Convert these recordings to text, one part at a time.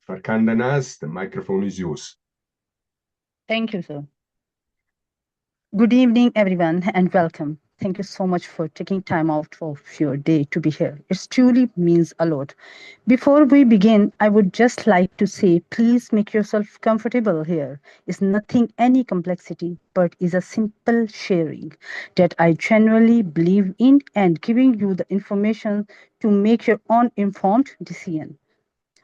Farkanda Nas, the microphone is yours. Thank you, sir. Good evening, everyone, and welcome. Thank you so much for taking time out of your day to be here. It truly means a lot. Before we begin, I would just like to say please make yourself comfortable here. It's nothing any complexity, but is a simple sharing that I genuinely believe in and giving you the information to make your own informed decision.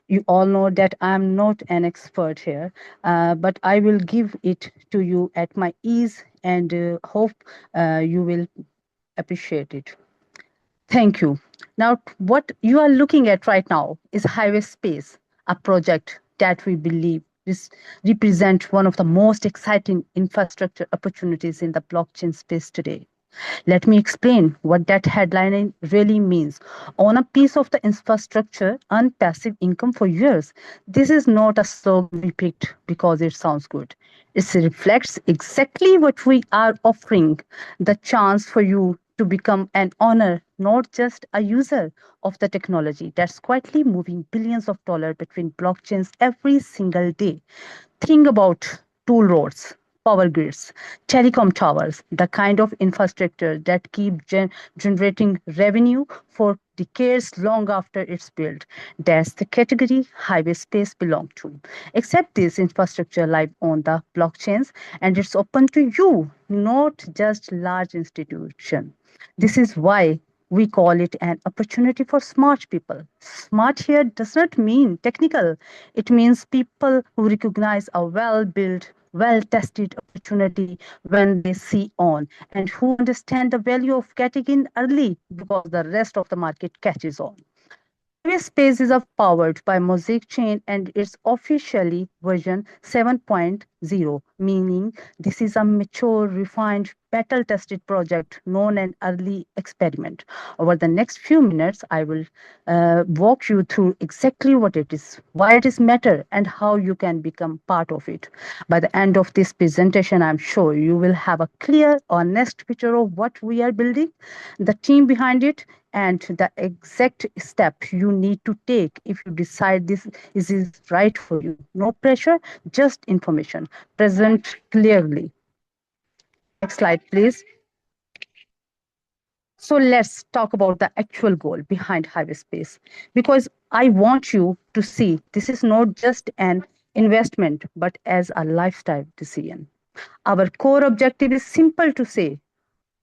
You all know that I'm not an expert here, but I will give it to you at my ease and hope you will appreciate it. Thank you. Now, what you are looking at right now is Highway Space, a project that we believe is represent one of the most exciting infrastructure opportunities in the blockchain space today. Let me explain what that headline really means. On a piece of the infrastructure, earn passive income for years. This is not a slogan we picked because it sounds good. It reflects exactly what we are offering, the chance for you to become an owner, not just a user of the technology that's quietly moving billions of dollars between blockchains every single day. Think about toll roads, power grids, telecom towers, the kind of infrastructure that keep generating revenue for decades long after it's built. That's the category highway space belong to. Except this infrastructure live on the blockchains and it's open to you, not just large institution. This is why we call it an opportunity for smart people. Smart here does not mean technical. It means people who recognize a well built, well tested opportunity when they see on and who understand the value of getting in early because the rest of the market catches on. Highway Space is powered by Mosaic Chain and it's officially version 7.0, meaning this is a mature, refined, battle tested project known an early experiment. Over the next few minutes, I will walk you through exactly what it is, why it is matter, and how you can become part of it. By the end of this presentation, I'm sure you will have a clear, honest picture of what we are building, the team behind it, and the exact step you need to take if you decide this is right for you. No pressure, just information present clearly. Next slide, please. So let's talk about the actual goal behind highway space because I want you to see this is not just an investment but as a lifestyle decision. Our core objective is simple to say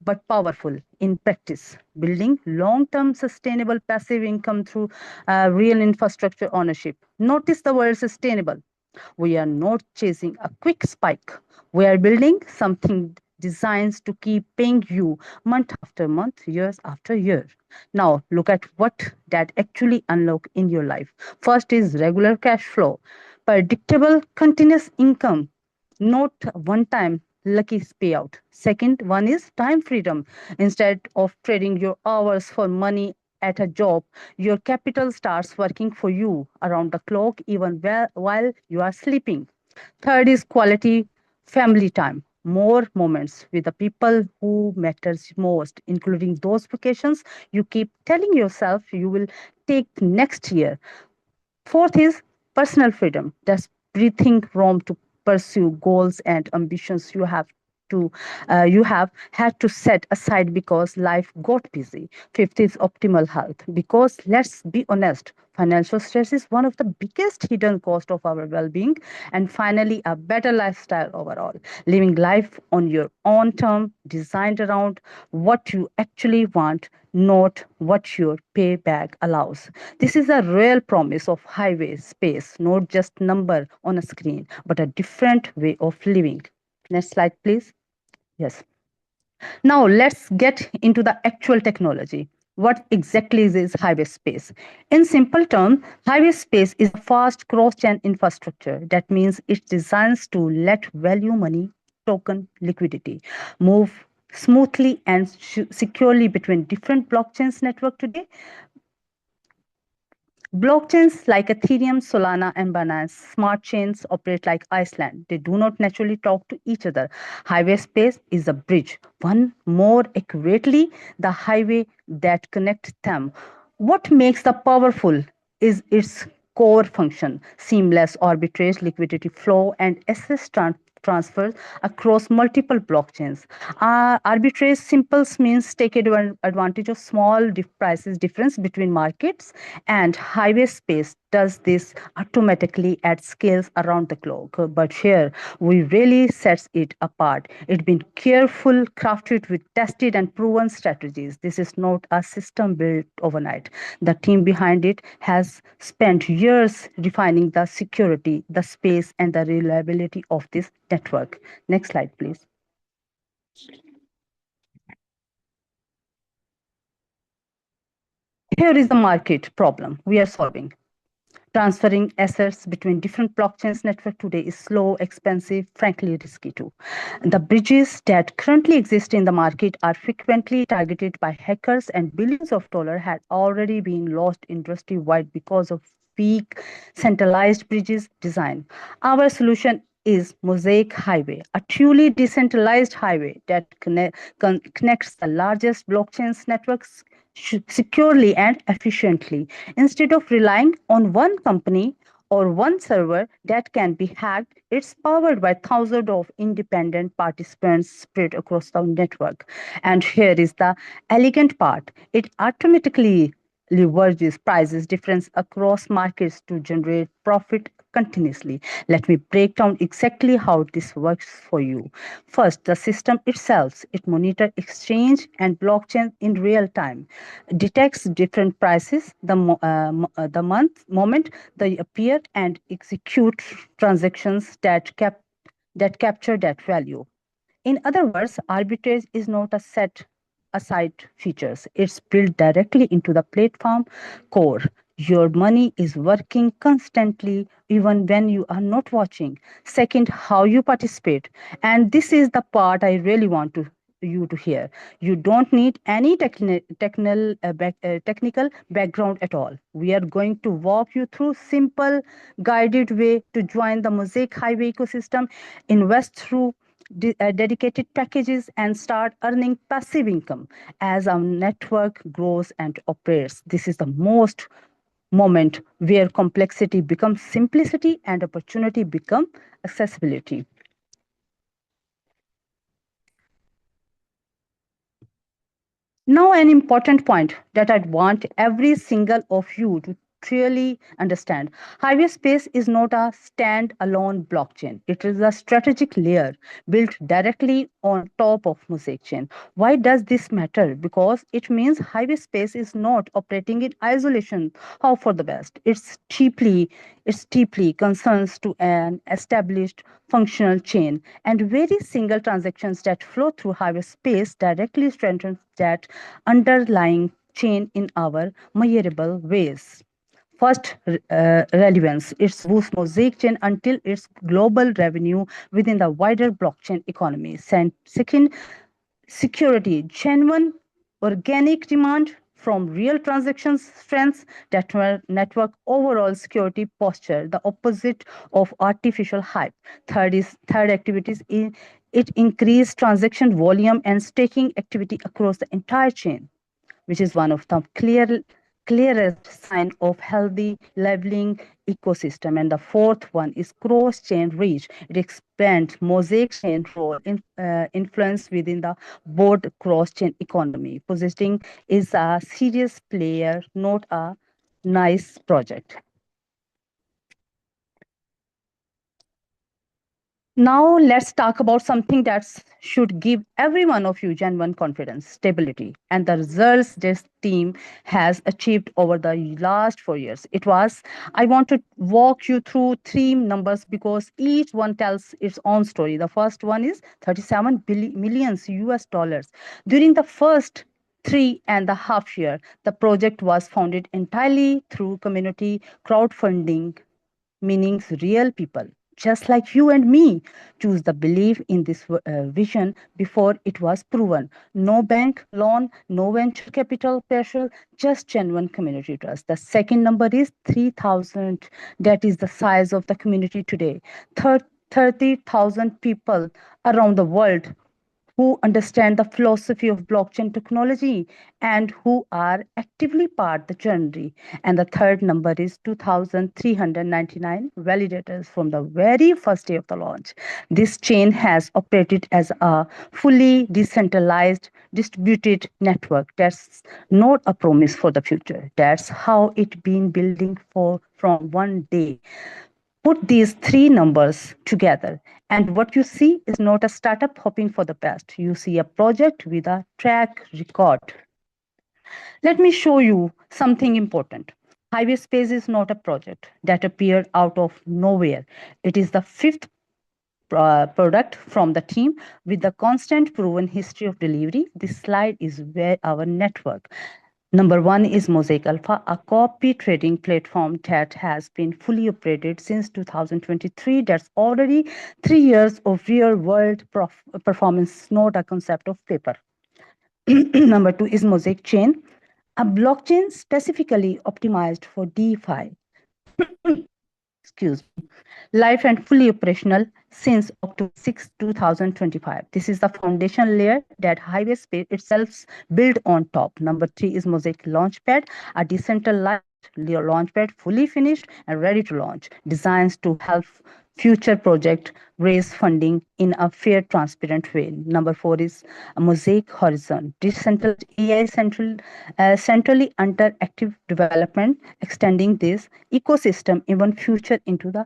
but powerful in practice, building long term sustainable passive income through real infrastructure ownership. Notice the word sustainable. We are not chasing a quick spike. We are building something designed to keep paying you month after month, years after year. Now, look at what that actually unlock in your life. First is regular cash flow, predictable continuous income, not one time lucky payout. Second one is time freedom. Instead of trading your hours for money at a job, your capital starts working for you around the clock, even while you are sleeping. Third is quality family time. More moments with the people who matters most, including those vacations you keep telling yourself you will take next year. Fourth is personal freedom. That's breathing room to pursue goals and ambitions to you have had to set aside because life got busy. Fifth is optimal health. Because let's be honest, financial stress is one of the biggest hidden cost of our well-being. And finally, a better lifestyle overall. Living life on your own term, designed around what you actually want, not what your payback allows. This is a real promise of highway space, not just number on a screen, but a different way of living. Next slide, please. Yes. Now let's get into the actual technology. What exactly is highway space? In simple terms, highway space is a fast cross-chain infrastructure. That means it's designed to let value money, token, liquidity move smoothly and securely between different blockchains network today. Blockchains like Ethereum, Solana, and Binance, smart chains operate like Iceland. They do not naturally talk to each other. Highway space is a bridge, one more accurately, the highway that connects them. What makes the powerful is its core function: seamless arbitrage, liquidity flow, and transfers across multiple blockchains. Arbitrage simples means take advantage of small prices difference between markets, and highway space does this automatically at scales around the globe. But here we really sets it apart. It's been careful crafted with tested and proven strategies. This is not a system built overnight. The team behind it has spent years refining the security, the space, and the reliability of this network. Next slide, please. Here is the market problem we are solving. Transferring assets between different blockchains network today is slow, expensive, frankly risky too. The bridges that currently exist in the market are frequently targeted by hackers, and billions of dollars had already been lost industry wide because of weak centralized bridges design. Our solution is Mosaic Highway, a truly decentralized highway that connects the largest blockchains networks securely and efficiently. Instead of relying on one company or one server that can be hacked, it's powered by thousands of independent participants spread across the network. And here is the elegant part: it automatically leverages prices difference across markets to generate profit continuously. Let me break down exactly how this works for you. First, the system itself. It monitors exchange and blockchain in real time, detects different prices the moment they appear, and execute transactions that capture that value. In other words, arbitrage is not a set aside features. It's built directly into the platform core. Your money is working constantly even when you are not watching. Second, how you participate. And this is the part I really want you to hear. You don't need any technical background at all. We are going to walk you through simple guided way to join the Mosaic Highway ecosystem, invest through dedicated packages, and start earning passive income as our network grows and operates. This is the most moment where complexity becomes simplicity and opportunity become accessibility. Now, an important point that I'd want every single of you to truly understand: highway space is not a stand-alone blockchain. It is a strategic layer built directly on top of Mosaic chain. Why does this matter? Because it means highway space is not operating in isolation. How for the best? It's deeply concerns to an established functional chain, and very single transactions that flow through highway space directly strengthen that underlying chain in our measurable ways. First, relevance. It's boosts Mosaic chain until its global revenue within the wider blockchain economy. Second, security. Genuine organic demand from real transactions strengths that network overall security posture, the opposite of artificial hype. Third activities in it increased transaction volume and staking activity across the entire chain, which is one of the clearest sign of healthy leveling ecosystem. And the fourth one is cross-chain reach. It expands Mosaic chain role in influence within the broad cross-chain economy. Positioning is a serious player, not a nice project. Now let's talk about something that should give every one of you genuine confidence: stability, and the results this team has achieved over the last 4 years. I want to walk you through three numbers because each one tells its own story. The first one is 37 million US dollars. During the first 3.5 years, the project was funded entirely through community crowdfunding, meaning real people just like you and me choose the belief in this vision before it was proven. No bank loan, no venture capital pressure, just genuine community trust. The second number is 3,000. That is the size of the community today. 30,000 people around the world who understand the philosophy of blockchain technology and who are actively part the journey. And the third number is 2,399 validators from the very first day of the launch. This chain has operated as a fully decentralized distributed network. That's not a promise for the future. That's how it been building for from one day. Put these three numbers together, and what you see is not a startup hoping for the best. You see a project with a track record. Let me show you something important. Highway Space is not a project that appeared out of nowhere. It is the fifth product from the team with the constant proven history of delivery. This slide is where our network. Number one is Mosaic Alpha, a copy trading platform that has been fully operated since 2023. That's already 3 years of real world performance, not a concept of paper. Number two is Mosaic Chain, a blockchain specifically optimized for DeFi. Excuse me, live and fully operational since October 6, 2025. This is the foundation layer that Highway Space itself built on top. Number three is Mosaic Launchpad, a decentralized launchpad fully finished and ready to launch, designed to help future project raise funding in a fair, transparent way. Number four is a Mosaic Horizon, decentralized AI centrally under active development, extending this ecosystem even future into the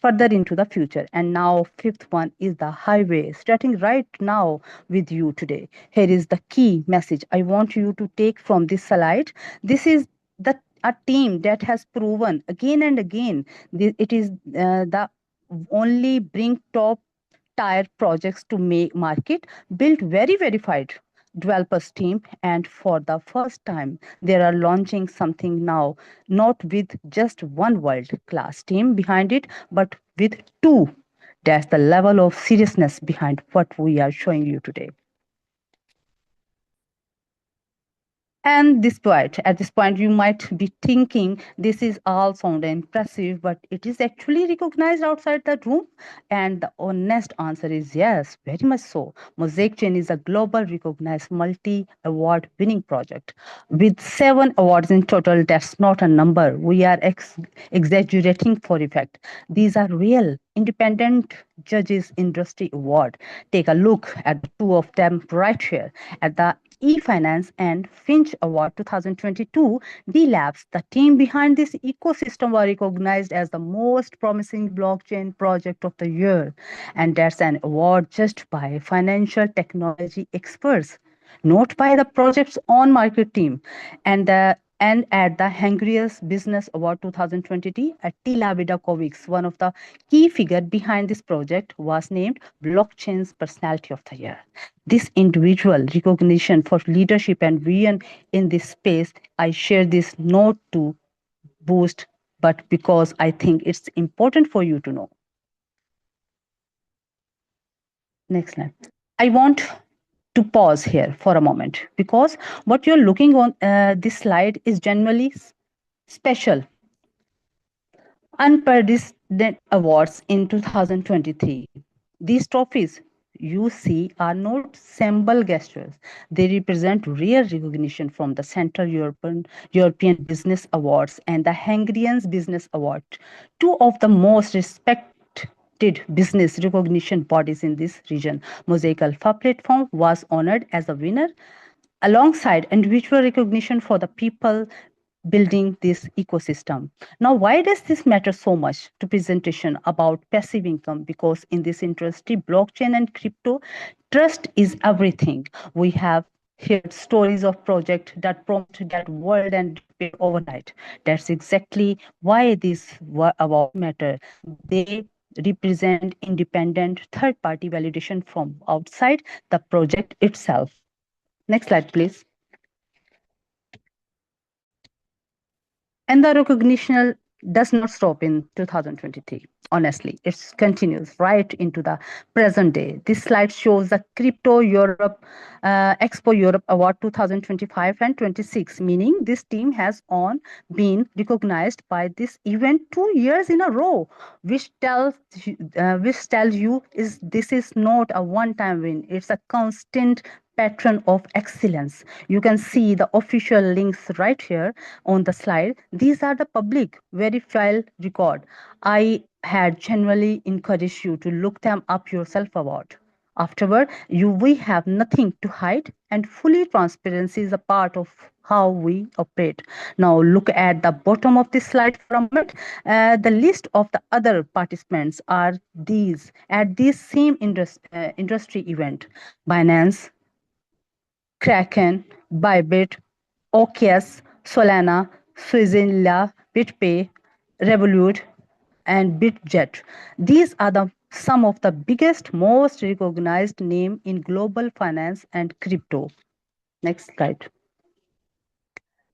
further into the future. And now fifth one is the highway, starting right now with you today. Here is the key message I want you to take from this slide. This is the a team that has proven again and again it is the only bring top tier projects to make market, build very verified developers team, and for the first time they are launching something now, not with just one world class team behind it, but with two. That's the level of seriousness behind what we are showing you today. And at this point, you might be thinking this is all sound impressive, but it is actually recognized outside the room. And the honest answer is yes, very much so. Mosaic Chain is a global recognized multi-award winning project with 7 awards in total. That's not a number. We are exaggerating for effect. These are real independent judges industry award. Take a look at the two of them right here at the eFinance and Finch Award 2022, D-Labs, the team behind this ecosystem, were recognized as the most promising blockchain project of the year. And that's an award just by financial technology experts, not by the project's own market team. And at the Hungarian Business Award 2020, Attila Vidakovic, one of the key figures behind this project, was named Blockchain's Personality of the Year. This individual recognition for leadership and vision in this space, I share this not to boost, but because I think it's important for you to know. Next slide. I want to pause here for a moment because what you're looking on this slide is generally special unprecedented awards in 2023. These trophies you see are not symbol gestures. They represent real recognition from the Central European Business Awards and the Hungarian Business Award, two of the most respected business recognition bodies in this region. Mosaic Alpha platform was honored as a winner alongside individual recognition for the people building this ecosystem. Now, why does this matter so much to presentation about passive income? Because in this industry, blockchain and crypto, trust is everything. We have heard stories of projects that promised that world and disappeared overnight. That's exactly why these awards matter. They represent independent third-party validation from outside the project itself. Next slide, please. And the does not stop in 2023. Honestly, it continues right into the present day. This slide shows the Crypto Europe Expo Europe Award 2025 and 26, meaning this team has on been recognized by this event 2 years in a row, which tells you is this is not a one-time win. It's a constant pattern of excellence. You can see the official links right here on the slide. These are the public verified record. I had genuinely encouraged you to look them up yourself about. Afterward, we have nothing to hide, and fully transparency is a part of how we operate. Now, look at the bottom of this slide for a moment. The list of the other participants are these at this same industry event: Binance, Kraken, Bybit, OKS, Solana, Swizzilla, BitPay, Revolut, and BitJet. These are some of the biggest, most recognized name in global finance and crypto. Next slide.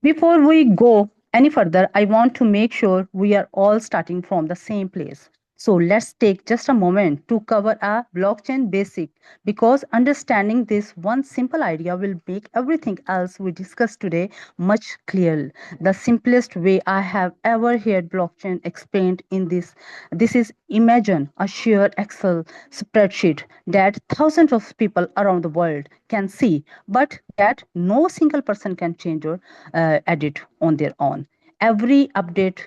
Before we go any further, I want to make sure we are all starting from the same place. So let's take just a moment to cover a blockchain basic, because understanding this one simple idea will make everything else we discuss today much clearer. The simplest way I have ever heard blockchain explained in this is: imagine a shared Excel spreadsheet that thousands of people around the world can see, but that no single person can change or edit on their own. Every update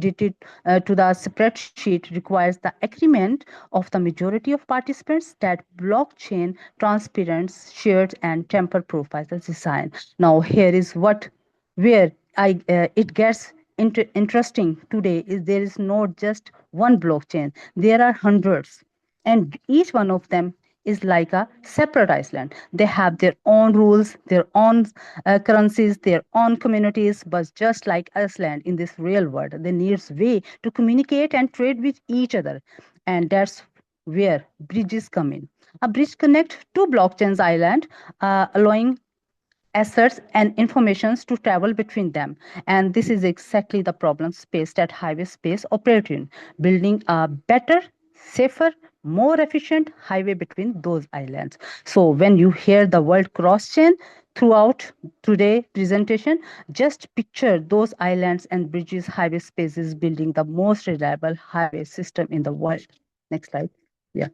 to the spreadsheet requires the agreement of the majority of participants. That blockchain transparent, shared, and tamper-proof as a design. Now, here is what where it gets interesting today. Is there is not just one blockchain, there are hundreds, and each one of them is like a separate island. They have their own rules, their own currencies, their own communities. But just like Iceland in this real world, they need way to communicate and trade with each other, and that's where bridges come in. A bridge connects two blockchains island, allowing assets and informations to travel between them. And this is exactly the problem space that highway space operate in: building a better, safer, more efficient highway between those islands. So when you hear the word cross chain throughout today presentation, just picture those islands and bridges. Highway spaces building the most reliable highway system in the world. Next slide. Yeah.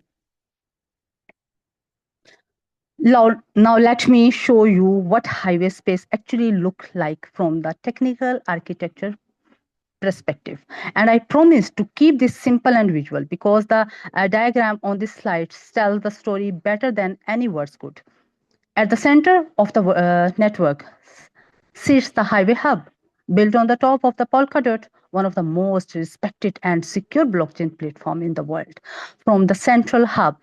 Now let me show you what highway space actually look like from the technical architecture perspective. And I promise to keep this simple and visual, because the diagram on this slide tells the story better than any words could. At the center of the network sits the highway hub, built on the top of the Polkadot, one of the most respected and secure blockchain platform in the world. From the central hub,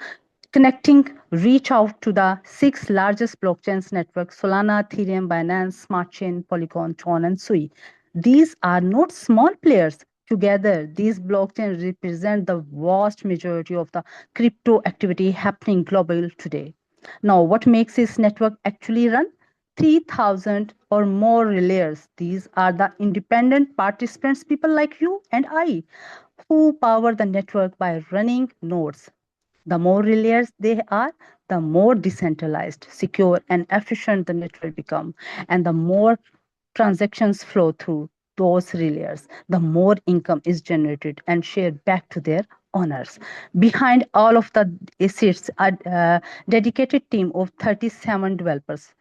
connecting reach out to the six largest blockchains networks: Solana, Ethereum, Binance, Smart Chain, Polygon, Tron, and Sui. These are not small players. Together, these blockchains represent the vast majority of the crypto activity happening global today. Now, what makes this network actually run? 3,000 or more relayers. These are the independent participants, people like you and I, who power the network by running nodes. The more relayers they are, the more decentralized, secure, and efficient the network become, and the more transactions flow through those relayers, the more income is generated and shared back to their owners. Behind all of the assets, a dedicated team of 37 developers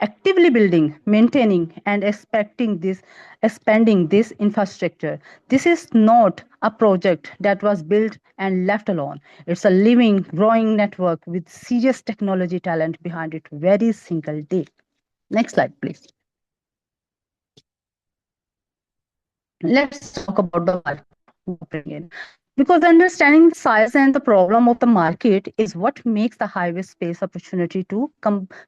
actively building, maintaining, and expanding this infrastructure. This is not a project that was built and left alone. It's a living, growing network with serious technology talent behind it every single day. Next slide, please. Let's talk about the market we operate in. Because understanding the size and the problem of the market is what makes the highway space opportunity to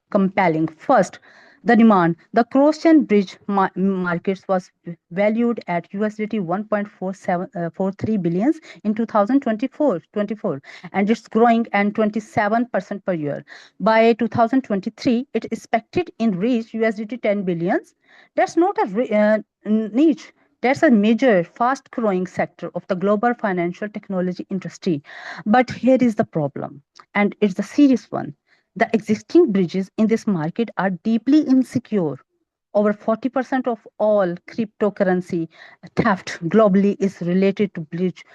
compelling. First, the demand. The cross-chain bridge markets was valued at USDT 1.43 billions in 2024, and it's growing at 27% per year. By 2023, it is expected in reach USDT 10 billions. That's not a niche. That's a major, fast growing sector of the global financial technology industry. But here is the problem, and it's a serious one. The existing bridges in this market are deeply insecure. Over 40% of all cryptocurrency theft globally is related to bridge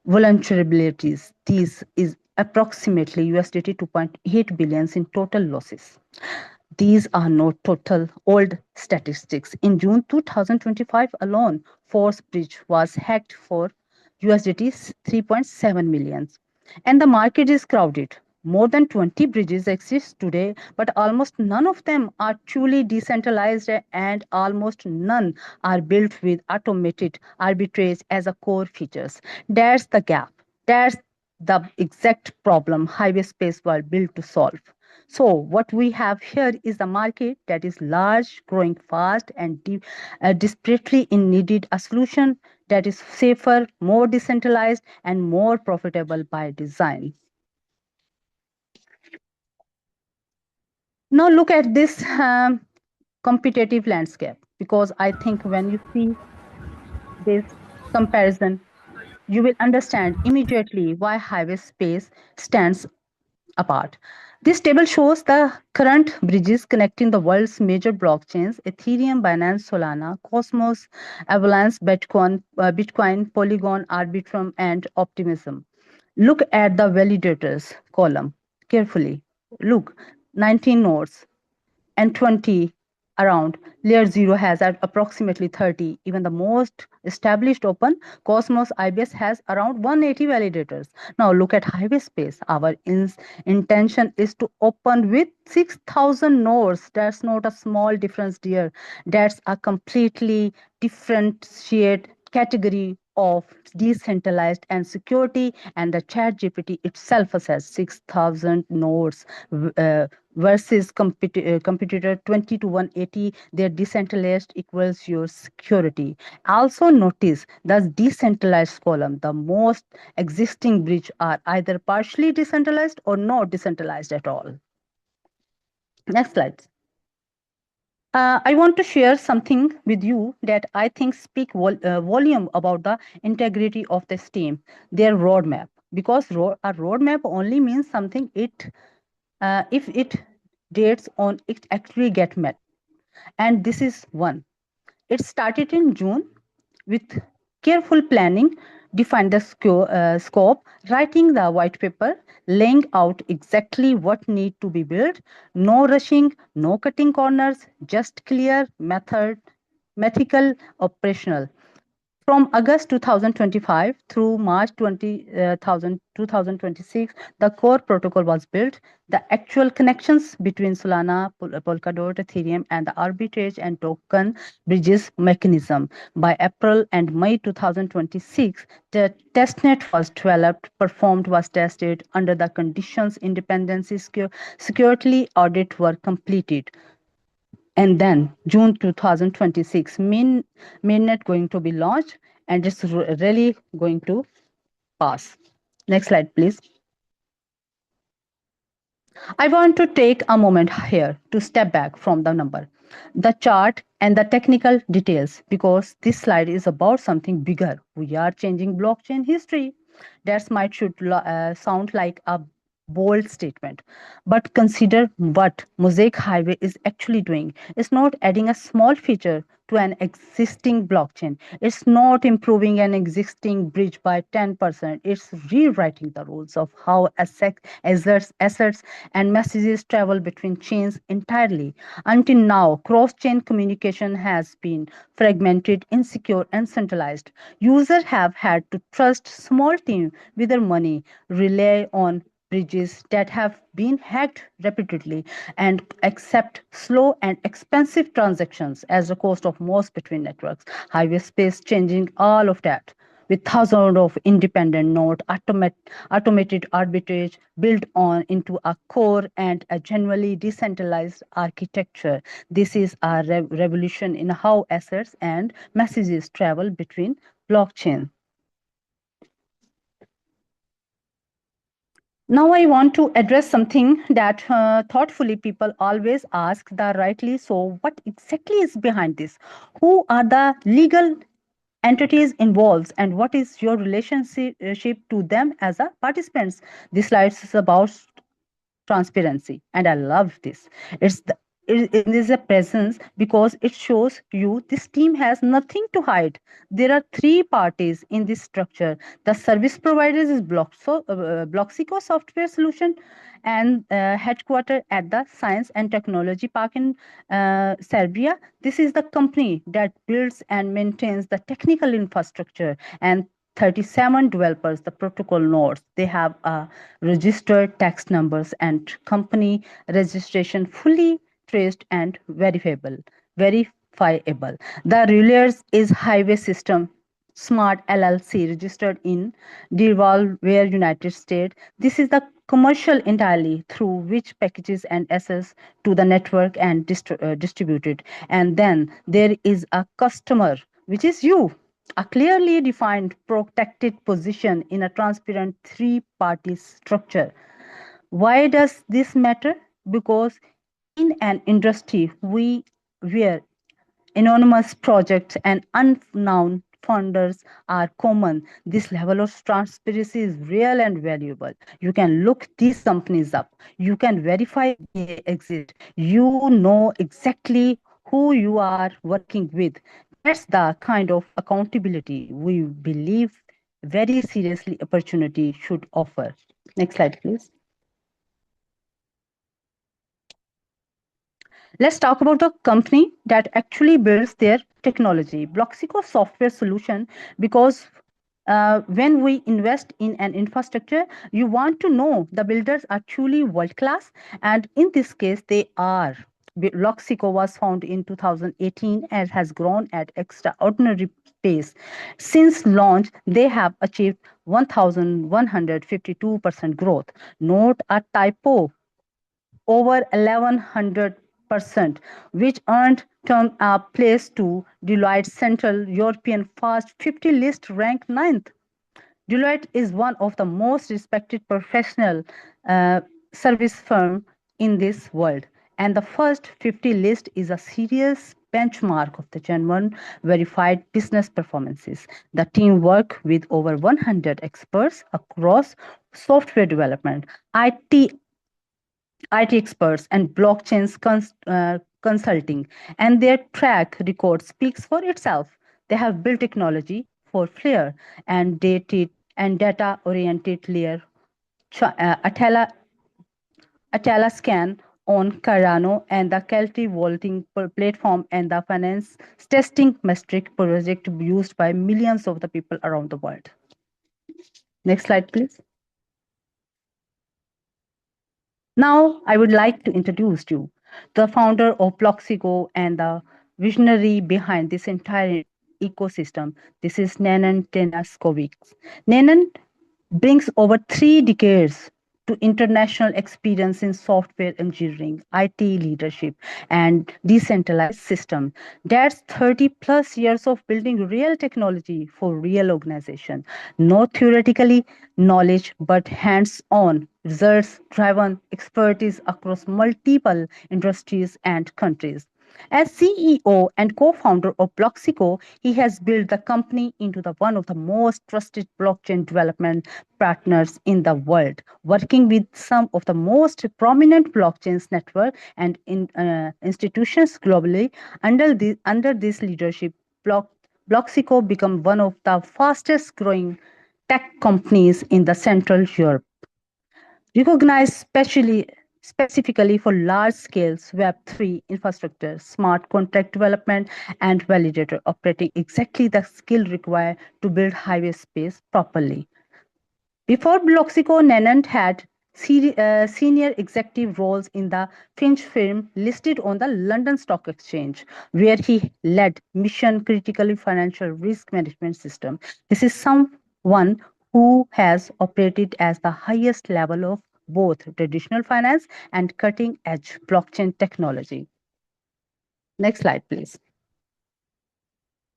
vulnerabilities. This is approximately USDT 2.8 billion in total losses. These are not total old statistics. In June 2025 alone, Force Bridge was hacked for USDT 3.7 million. And the market is crowded. More than 20 bridges exist today, but almost none of them are truly decentralized and almost none are built with automated arbitrage as a core features. That's the gap. That's the exact problem highway space was built to solve. So, what we have here is a market that is large, growing fast, and desperately in needed a solution that is safer, more decentralized, and more profitable by design. Now, look at this competitive landscape because I think when you see this comparison, you will understand immediately why highway space stands apart. This table shows the current bridges connecting the world's major blockchains: Ethereum, Binance, Solana, Cosmos, Avalanche, Bitcoin, Polygon, Arbitrum, and Optimism. Look at the validators column carefully. Look, 19 nodes, and 20 around. Layer 0 has at approximately 30. Even the most established open Cosmos IBS has around 180 validators. Now look at highway space. Our intention is to open with 6,000 nodes. That's not a small difference, dear. That's a completely differentiate category of decentralized and security, and the chat gpt itself has 6,000 nodes versus competitor 20 to 180. Their decentralized equals your security. Also notice the decentralized column. The most existing bridge are either partially decentralized or not decentralized at all. Next slide. I want to share something with you that I think speak volume about the integrity of this team, their roadmap. Because a roadmap only means something it if it dates on it actually get met. And this is one. It started in June with careful planning, define the scope, writing the white paper, laying out exactly what need to be built, no rushing, no cutting corners, just clear method, methical, operational. From August 2025 through March 2026, the core protocol was built. The actual connections between Solana, Polkadot, Ethereum, and the arbitrage and token bridges mechanism. By April and May 2026, the testnet was developed, performed, was tested under the conditions independency security audit were completed. And then June 2026, mainnet going to be launched, and it's really going to pass. Next slide, please. I want to take a moment here to step back from the number, the chart, and the technical details because this slide is about something bigger. We are changing blockchain history. That might should sound like a bold statement, but consider what Mosaic Highway is actually doing. It's not adding a small feature to an existing blockchain. It's not improving an existing bridge by 10%. It's rewriting the rules of how assets and messages travel between chains entirely. Until now, cross chain communication has been fragmented, insecure, and centralized. Users have had to trust small teams with their money, rely on bridges that have been hacked repeatedly, and accept slow and expensive transactions as the cost of most between networks. Highway space changing all of that with thousands of independent nodes, automated arbitrage built on into a core and a generally decentralized architecture. This is a revolution in how assets and messages travel between blockchain. Now, I want to address something that thoughtfully people always ask, the rightly so, what exactly is behind this? Who are the legal entities involved and what is your relationship to them as a participants. This slide is about transparency, and I love this. it's the, it is a presence because it shows you this team has nothing to hide. There are three parties in this structure. The service providers is Bloxico software solution and headquartered at the science and technology park in Serbia. This is the company that builds and maintains the technical infrastructure, and 37 developers the protocol nodes. They have registered tax numbers and company registration fully traced and verifiable. The rulers is highway system smart LLC registered in Delaware, United States. This is the commercial entirely through which packages and access to the network and distributed. And then there is a customer, which is you, a clearly defined protected position in a transparent three-party structure. Why does this matter? Because in an industry where anonymous projects and unknown funders are common, this level of transparency is real and valuable. You can look these companies up. You can verify they exist. You know exactly who you are working with. That's the kind of accountability we believe very seriously opportunity should offer. Next slide, please. Let's talk about the company that actually builds their technology, Bloxico Software Solution, because when we invest in an infrastructure, you want to know the builders are truly world class, and in this case, they are. Bloxico was founded in 2018 and has grown at extraordinary pace. Since launch, they have achieved 1,152% growth. Note a typo, over 1,100%, which earned Tom a place to Deloitte Central European Fast 50 list ranked ninth. Deloitte is one of the most respected professional uh, service firm in this world, and the first 50 list is a serious benchmark of the genuine verified business performances. The team work with over 100 experts across software development, IT experts, and blockchains consulting, and their track record speaks for itself. They have built technology for Flair and data oriented layer, Atala, Atala Scan on Cardano, and the Kelty vaulting platform and the finance testing metric project used by millions of the people around the world. Next slide, please. Now, I would like to introduce you the founder of Bloxigo and the visionary behind this entire ecosystem. This is Nanan Tenaskovics. Nanan brings over 3 decades to international experience in software engineering, IT leadership, and decentralized system. That's 30 plus years of building real technology for real organization. Not theoretically knowledge, but hands-on, results-driven expertise across multiple industries and countries. As CEO and co-founder of Bloxico, he has built the company into one of the most trusted blockchain development partners in the world, working with some of the most prominent blockchains network and institutions globally. Under this leadership, Bloxico become one of the fastest growing tech companies in the Central Europe, recognized specifically for large-scale Web3 infrastructure, smart contract development, and validator operating exactly the skill required to build highway space properly. Before Bloxico, Nenant had senior executive roles in the Finch firm listed on the London Stock Exchange, where he led mission critical financial risk management system. This is someone who has operated as the highest level of both traditional finance and cutting edge blockchain technology. Next slide, please.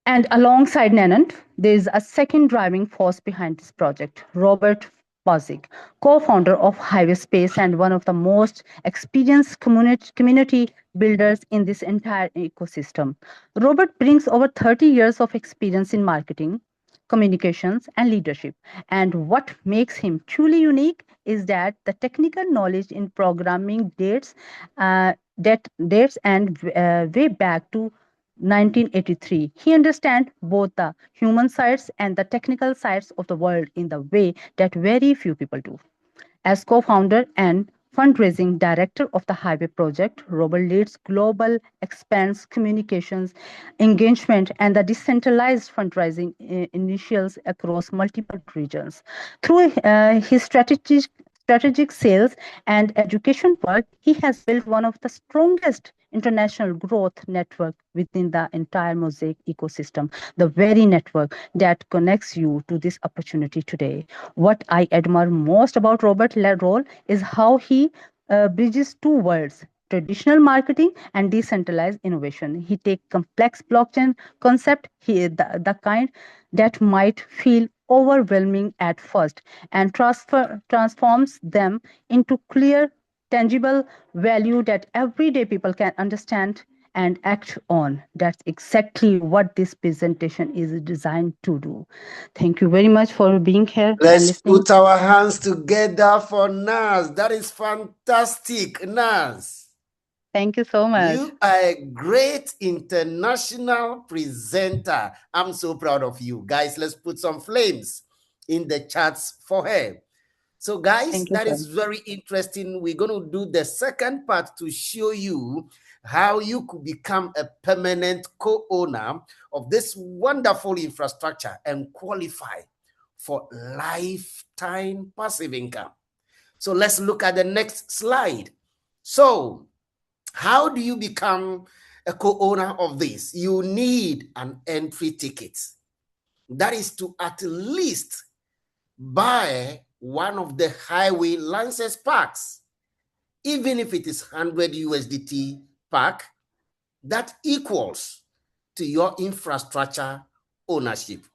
And alongside Nanant, there is a second driving force behind this project, Robert Pazik, co-founder of Highway Space and one of the most experienced community builders in this entire ecosystem. Robert brings over 30 years of experience in marketing, communications, and leadership. And what makes him truly unique is that the technical knowledge in programming dates and way back to 1983. He understands both the human sides and the technical sides of the world in the way that very few people do. As co founder and fundraising director of the Highway Project, Robert leads global expanse communications, engagement, and the decentralized fundraising initiatives across multiple regions. Through his strategic sales and education work, he has built one of the strongest international growth network within the entire Mosaic ecosystem, the very network that connects you to this opportunity today. What I admire most about Robert role is how he bridges two worlds, traditional marketing and decentralized innovation. He takes complex blockchain concept, the kind that might feel overwhelming at first, and transforms them into clear, tangible value that everyday people can understand and act on. That's exactly what this presentation is designed to do. Thank you very much for being here and Let's listening. put our hands together for Naz. That is fantastic, Naz. Thank you so much. You are a great international presenter. I'm so proud of you. Guys, let's put some flames in the chats for her. So guys, that is very interesting. We're going to do the second part to show you how you could become a permanent co-owner of this wonderful infrastructure and qualify for lifetime passive income. So let's look at the next slide. So how do you become a co-owner of this? You need an entry ticket. That is to at least buy one of the highway license packs. Even if it is 100 USDT pack, that equals to your infrastructure ownership.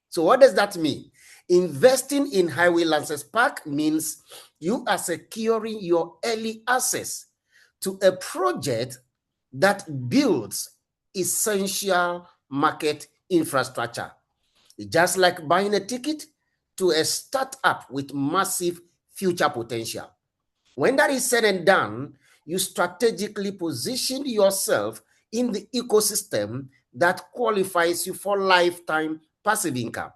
So what does that mean? Investing in highway license pack means you are securing your early access to a project that builds essential market infrastructure. It's just like buying a ticket to a startup with massive future potential. When that is said and done, you strategically position yourself in the ecosystem that qualifies you for lifetime passive income.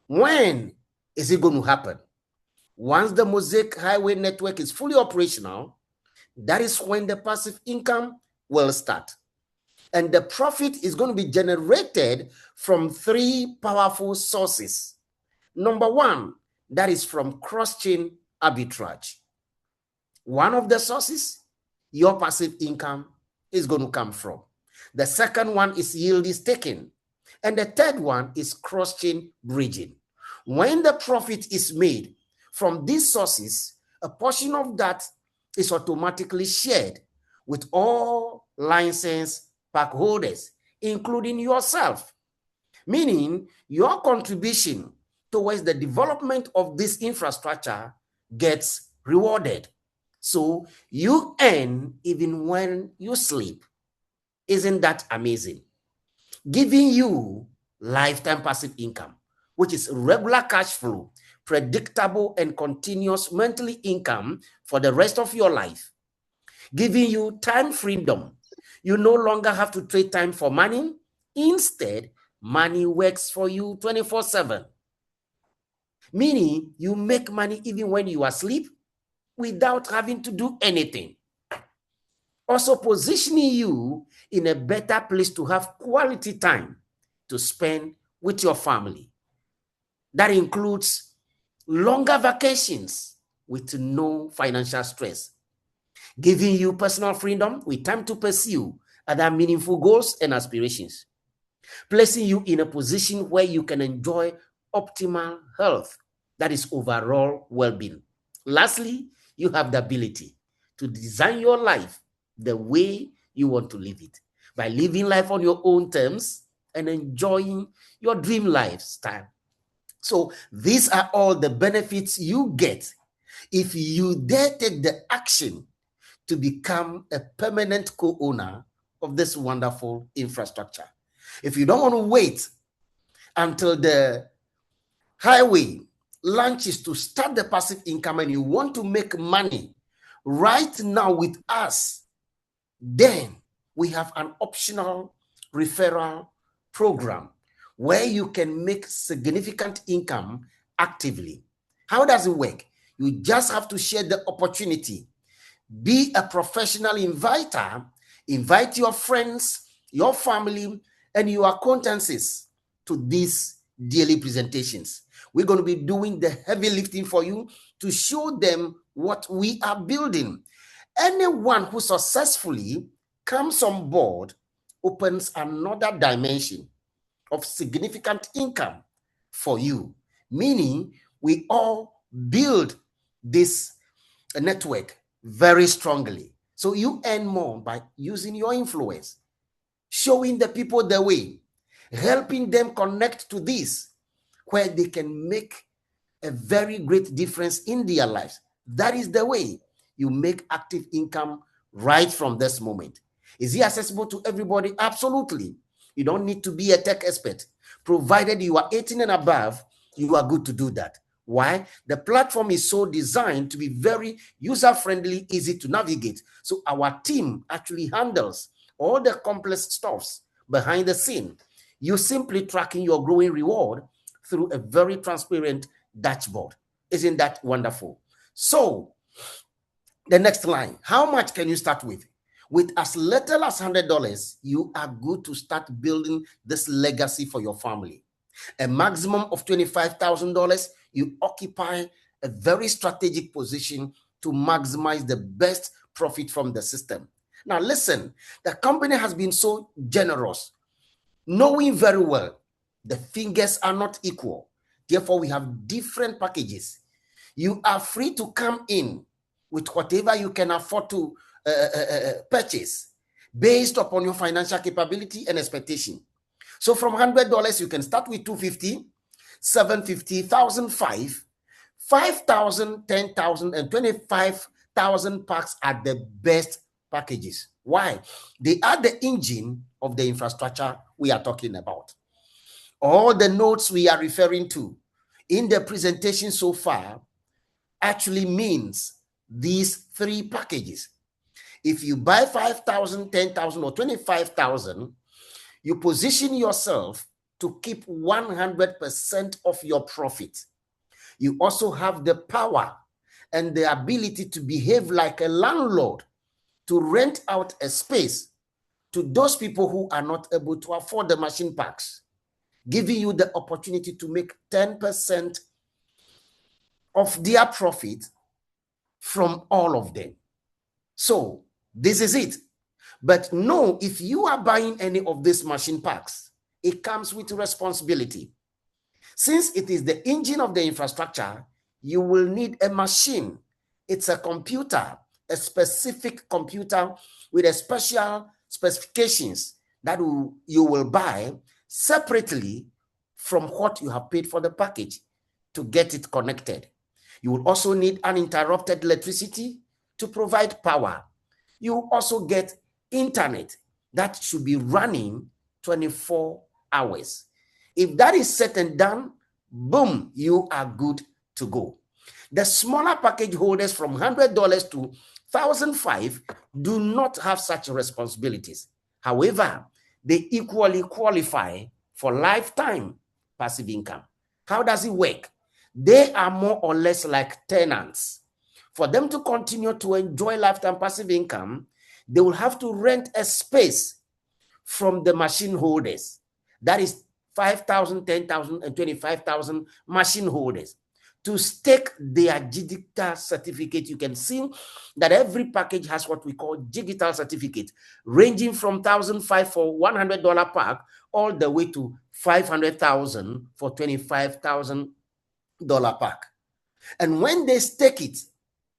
When is it going to happen? Once the Mosaic Highway network is fully operational, that is when the passive income will start. And the profit is going to be generated from three powerful sources. Number one, that is from cross-chain arbitrage. One of the sources your passive income is going to come from. The second one is yield is taken. And the third one is cross-chain bridging. When the profit is made from these sources, a portion of that is automatically shared with all license pack holders, including yourself, meaning your contribution towards the development of this infrastructure gets rewarded. So you earn even when you sleep. Isn't that amazing? Giving you lifetime passive income, which is regular cash flow, predictable and continuous monthly income for the rest of your life. Giving you time freedom. You no longer have to trade time for money. Instead, money works for you 24/7. Meaning you make money even when you are asleep without having to do anything. Also positioning you in a better place to have quality time to spend with your family. That includes longer vacations with no financial stress, giving you personal freedom with time to pursue other meaningful goals and aspirations, placing you in a position where you can enjoy optimal health, that is overall well-being. Lastly, you have the ability to design your life the way you want to live it by living life on your own terms and enjoying your dream lifestyle. So these are all the benefits you get if you dare take the action to become a permanent co-owner of this wonderful infrastructure. If you don't want to wait until the highway launches to start the passive income and you want to make money right now with us, then we have an optional referral program where you can make significant income actively. How does it work? You just have to share the opportunity. Be a professional inviter. Invite your friends, your family, and your acquaintances to these daily presentations. We're going to be doing the heavy lifting for you to show them what we are building. Anyone who successfully comes on board opens another dimension of significant income for you, meaning we all build this network very strongly. So you earn more by using your influence, showing the people the way, helping them connect to this, where they can make a very great difference in their lives. That is the way you make active income right from this moment. Is it accessible to everybody? Absolutely. You don't need to be a tech expert. Provided you are 18 and above, you are good to do that. Why? The platform is so designed to be very user-friendly, easy to navigate. So our team actually handles all the complex stuffs behind the scene. You simply tracking your growing reward through a very transparent dashboard. Isn't that wonderful? So the next line, how much can you start with? With as little as $100, you are good to start building this legacy for your family. A maximum of $25,000, you occupy a very strategic position to maximize the best profit from the system. Now listen, the company has been so generous, knowing very well the fingers are not equal. Therefore, we have different packages. You are free to come in with whatever you can afford to purchase based upon your financial capability and expectation. So from $100, you can start with $250, $750, $1,005, $5,000, $10,000, and $25,000 packs are the best packages. Why? They are the engine of the infrastructure we are talking about. All the notes we are referring to in the presentation so far actually means these three packages. If you buy 5,000, 10,000, or 25,000, you position yourself to keep 100% of your profit. You also have the power and the ability to behave like a landlord, to rent out a space to those people who are not able to afford the machine parks, giving you the opportunity to make 10% of their profit from all of them. So this is it. But no, if you are buying any of these machine parks, it comes with responsibility. Since it is the engine of the infrastructure, you will need a machine. It's a computer, a specific computer with a special specifications that you will buy separately from what you have paid for the package to get it connected. You will also need uninterrupted electricity to provide power. You also get internet that should be running 24 hours. If that is set and done, boom, you are good to go. The smaller package holders from $100 to $1,005 do not have such responsibilities. However, they equally qualify for lifetime passive income. How does it work? They are more or less like tenants. For them to continue to enjoy lifetime passive income, they will have to rent a space from the machine holders. That is 5,000, 10,000, and 25,000 machine holders to stake their digital certificate. You can see that every package has what we call digital certificate, ranging from $1,005 for $100 pack all the way to $500,000 for $25,000 pack. And when they stake it,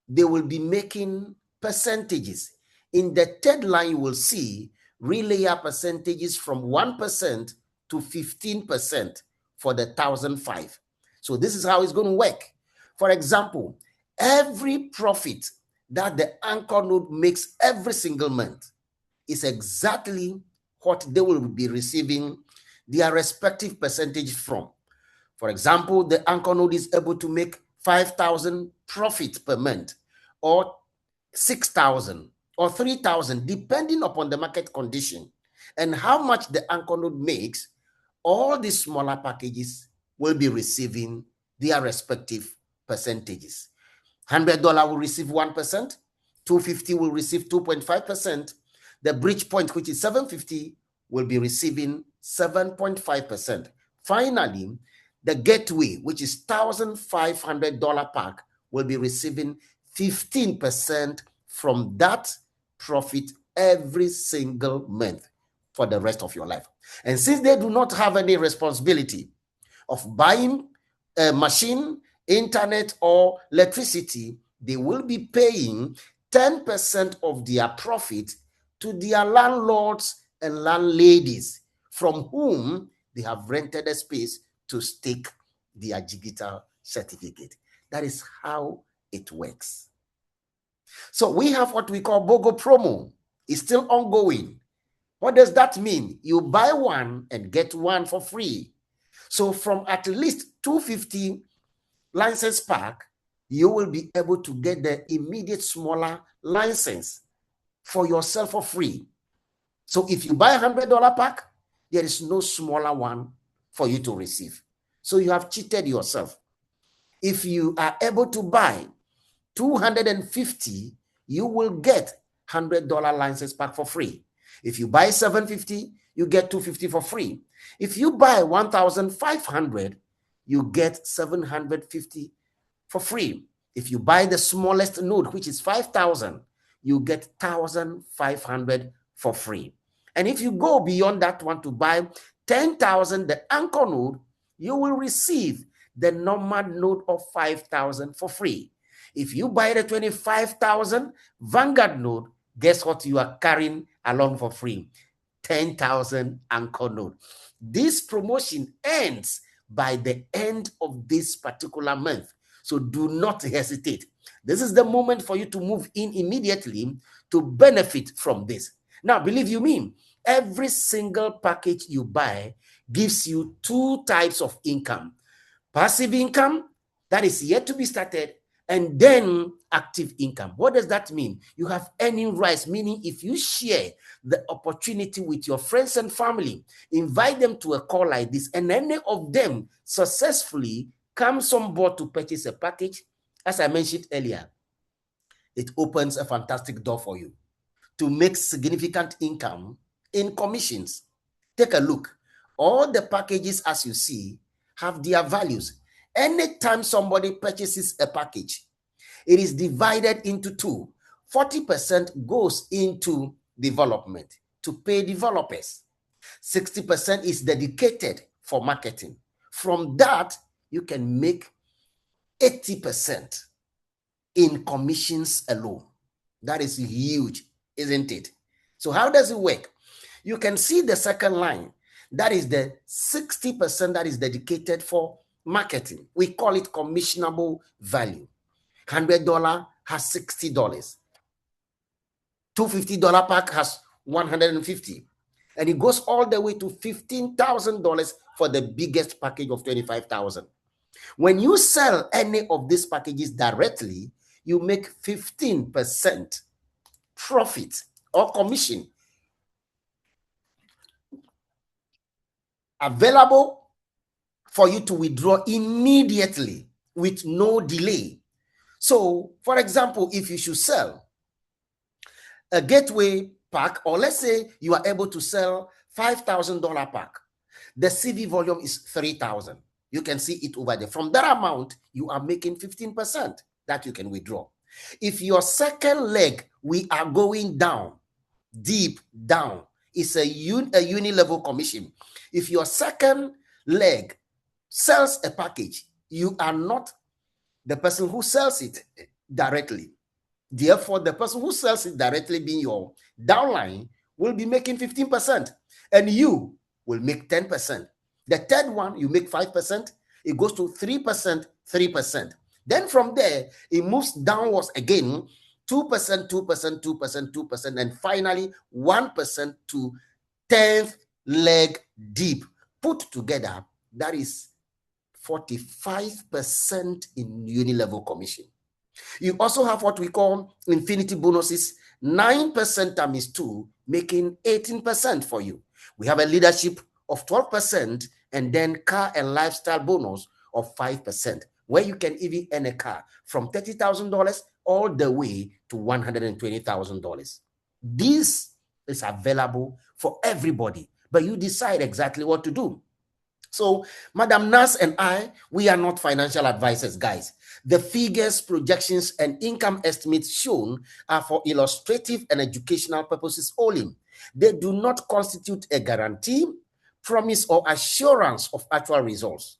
they will be making percentages. In the third line, you will see relayer percentages from 1% to 15% for the $1,005. So this is how it's going to work. For example, every profit that the anchor node makes every single month is exactly what they will be receiving their respective percentage from. For example, the anchor node is able to make 5,000 profit per month, or 6,000 or 3,000, depending upon the market condition and how much the anchor node makes. All these smaller packages will be receiving their respective percentages. $100 will receive 1%, 250 will receive 2.5%, the bridge point, which is 750, will be receiving 7.5%. Finally, the gateway, which is $1,500 pack, will be receiving 15% from that profit every single month for the rest of your life. And since they do not have any responsibility of buying a machine, internet, or electricity, they will be paying 10% of their profit to their landlords and landladies from whom they have rented a space to stake their digital certificate. That is how it works. So we have what we call BOGO promo. It's still ongoing. What does that mean? You buy one and get one for free. So from at least 250 license pack, you will be able to get the immediate smaller license for yourself for free. So if you buy $100 pack, there is no smaller one for you to receive. So you have cheated yourself. If you are able to buy 250, you will get $100 license pack for free. If you buy 750, you get 250 for free. If you buy 1,500, you get 750 for free. If you buy the smallest node, which is 5,000, you get 1,500 for free. And if you go beyond that one to buy 10,000, the anchor node, you will receive the normal node of 5,000 for free. If you buy the 25,000 Vanguard node, guess what you are carrying along for free? 10,000 anchor node. This promotion ends by the end of this particular month. So do not hesitate. This is the moment for you to move in immediately to benefit from this. Now, believe you me, every single package you buy gives you two types of income. Passive income, that is yet to be started, and then active income. What does that mean? You have earning rights, meaning if you share the opportunity with your friends and family, invite them to a call like this, and any of them successfully comes on board to purchase a package, as I mentioned earlier, it opens a fantastic door for you to make significant income in commissions. Take a look. All the packages, as you see, have their values. Anytime somebody purchases a package, it is divided into two. 40% goes into development to pay developers. 60% is dedicated for marketing. From that, you can make 80% in commissions alone. That is huge, isn't it? So how does it work? You can see the second line. That is the 60% that is dedicated for marketing. We call it commissionable value. $100 has $60. $250 pack has $150. And it goes all the way to $15,000 for the biggest package of $25,000. When you sell any of these packages directly, you make 15% profit or commission available for you to withdraw immediately with no delay. So, for example, if you should sell a gateway pack, or let's say you are able to sell $5,000 pack, the CV volume is 3,000. You can see it over there. From that amount, you are making 15% that you can withdraw. If your second leg, we are going down, deep down, it's a uni-level commission. If your second leg sells a package, you are not the person who sells it directly. Therefore, the person who sells it directly, being your downline, will be making 15%, and you will make 10%. The third one, you make 5%. It goes to 3%, 3%. Then from there, it moves downwards again, 2%, 2%, 2%, 2%, and finally 1% to 10th leg deep. Put together, that is 45% in uni-level commission. You also have what we call infinity bonuses, 9% times 2, making 18% for you. We have a leadership of 12%, and then car and lifestyle bonus of 5%, where you can even earn a car from $30,000 all the way to $120,000. This is available for everybody, but you decide exactly what to do. So, Madam Nas and I, we are not financial advisors, guys. The figures, projections, and income estimates shown are for illustrative and educational purposes only. They do not constitute a guarantee, promise, or assurance of actual results.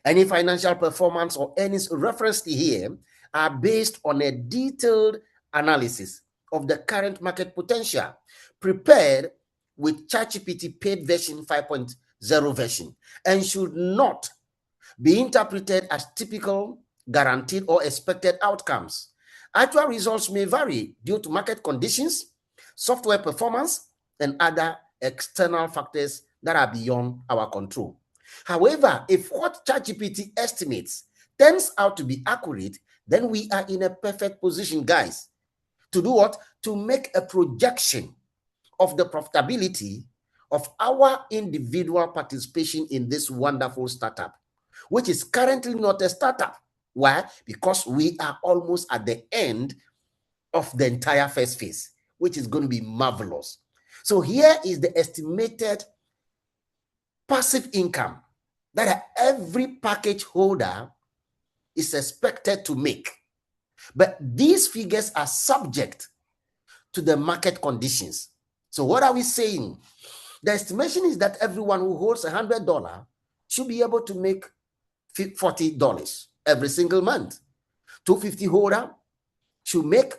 Any financial performance or earnings referenced here are based on a detailed analysis of the current market potential prepared with ChatGPT paid version 5.0 version and should not be interpreted as typical, guaranteed, or expected outcomes. Actual results may vary due to market conditions, software performance, and other external factors that are beyond our control. However, if what ChatGPT estimates turns out to be accurate, then we are in a perfect position, guys, to do what? To make a projection of the profitability of our individual participation in this wonderful startup, which is currently not a startup. Why? Because we are almost at the end of the entire first phase, which is going to be marvelous. So here is the estimated passive income that every package holder is expected to make. But these figures are subject to the market conditions. So what are we saying? The estimation is that everyone who holds $100 should be able to make $40 every single month. 250 holder should make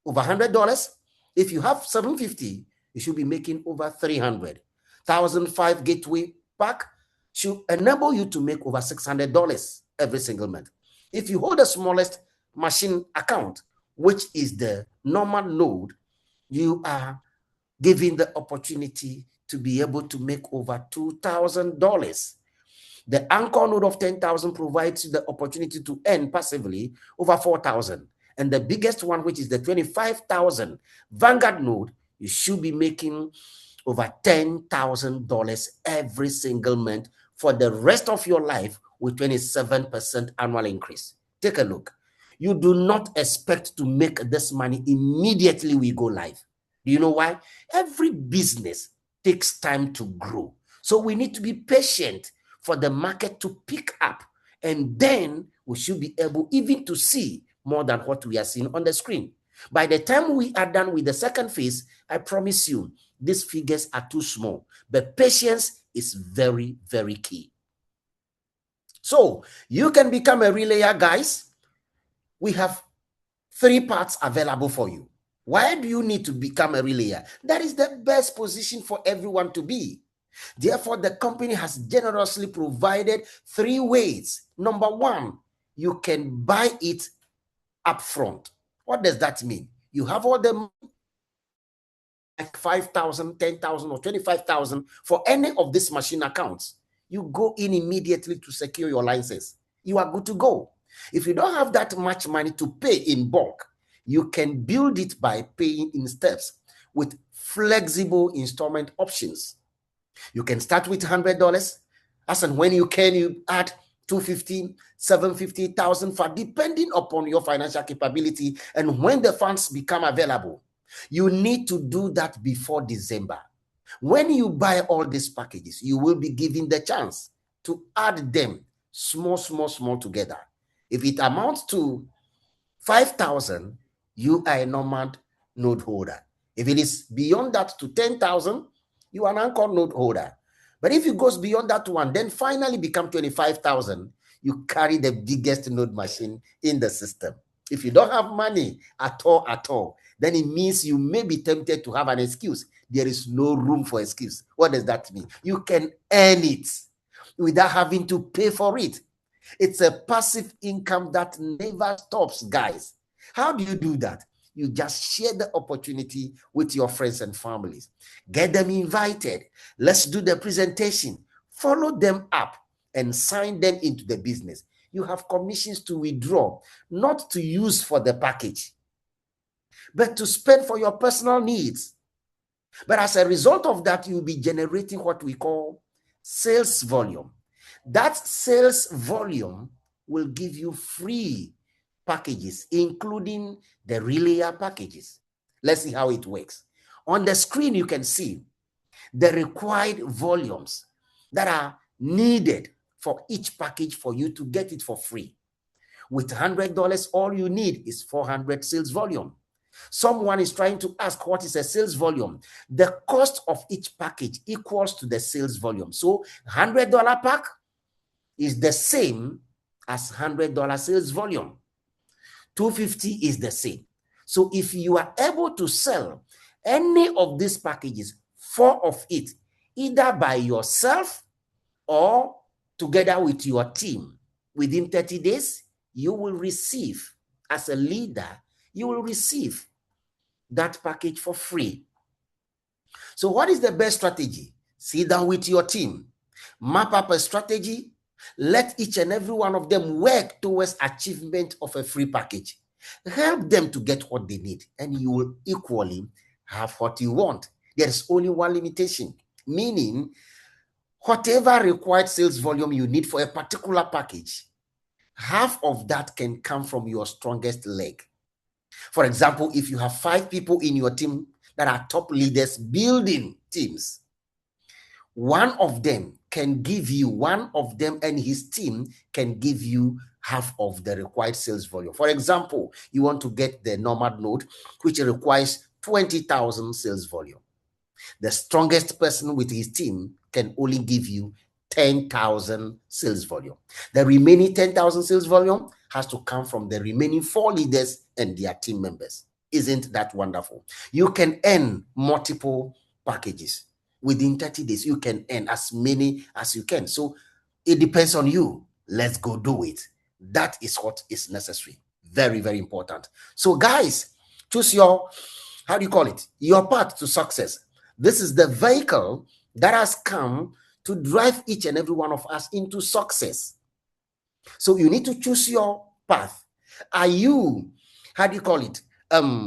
over $100. If you have 750, you should be making over 300. 1,005 gateway pack should enable you to make over $600 every single month. If you hold the smallest machine account, which is the normal node, you are given the opportunity to be able to make over $2,000. The anchor node of 10,000 provides you the opportunity to earn passively over 4,000. And the biggest one, which is the 25,000 Vanguard node, you should be making over $10,000 every single month for the rest of your life with 27% annual increase. Take a look. You do not expect to make this money immediately we go live. Do you know why? Every business takes time to grow. So we need to be patient for the market to pick up, and then we should be able even to see more than what we are seeing on the screen. By the time we are done with the second phase, I promise you, these figures are too small, but patience is very, very key. So you can become a relayer, guys. We have 3 parts available for you. Why do you need to become a relayer? That is the best position for everyone to be. Therefore, the company has generously provided 3 ways. Number 1, you can buy it upfront. What does that mean? You have all the money, like 5,000, 10,000, or 25,000 for any of these machine accounts. You go in immediately to secure your license. You are good to go. If you don't have that much money to pay in bulk, you can build it by paying in steps with flexible installment options. You can start with $100. As and when you can, you add $250, $750, $1,000, depending upon your financial capability and when the funds become available. You need to do that before December. When you buy all these packages, you will be given the chance to add them small together. If it amounts to 5,000, you are a normal node holder. If it is beyond that to 10,000, you are an anchor node holder. But if it goes beyond that one, then finally become 25,000, you carry the biggest node machine in the system. If you don't have money at all, then it means you may be tempted to have an excuse. There is no room for excuse. What does that mean? You can earn it without having to pay for it. It's a passive income that never stops, guys. How do you do that? You just share the opportunity with your friends and families. Get them invited. Let's do the presentation. Follow them up and sign them into the business. You have commissions to withdraw, not to use for the package, but to spend for your personal needs. But as a result of that, you'll be generating what we call sales volume. That sales volume will give you free packages, including the relayer packages. Let's see how it works. On the screen, you can see the required volumes that are needed for each package for you to get it for free. With $100, all you need is 400 sales volume. Someone is trying to ask what is a sales volume. The cost of each package equals to the sales volume. So $100 pack is the same as $100 sales volume. $250 is the same. So if you are able to sell any of these packages, 4 of it, either by yourself or together with your team, within 30 days, you will receive, as a leader, you will receive that package for free. So what is the best strategy? Sit down with your team, map up a strategy, let each and every one of them work towards achievement of a free package. Help them to get what they need, and you will equally have what you want. There is only one limitation, meaning whatever required sales volume you need for a particular package, half of that can come from your strongest leg. For example, if you have 5 people in your team that are top leaders building teams, one of them and his team can give you half of the required sales volume. For example, you want to get the Nomad node, which requires 20,000 sales volume. The strongest person with his team can only give you 10,000 sales volume. The remaining 10,000 sales volume has to come from the remaining 4 leaders and their team members. Isn't that wonderful? You can earn multiple packages. Within 30 days, you can earn as many as you can. So it depends on you. Let's go do it. That is what is necessary. Very, very important. So guys, choose your, your path to success. This is the vehicle that has come to drive each and every one of us into success. So you need to choose your path. Are you, an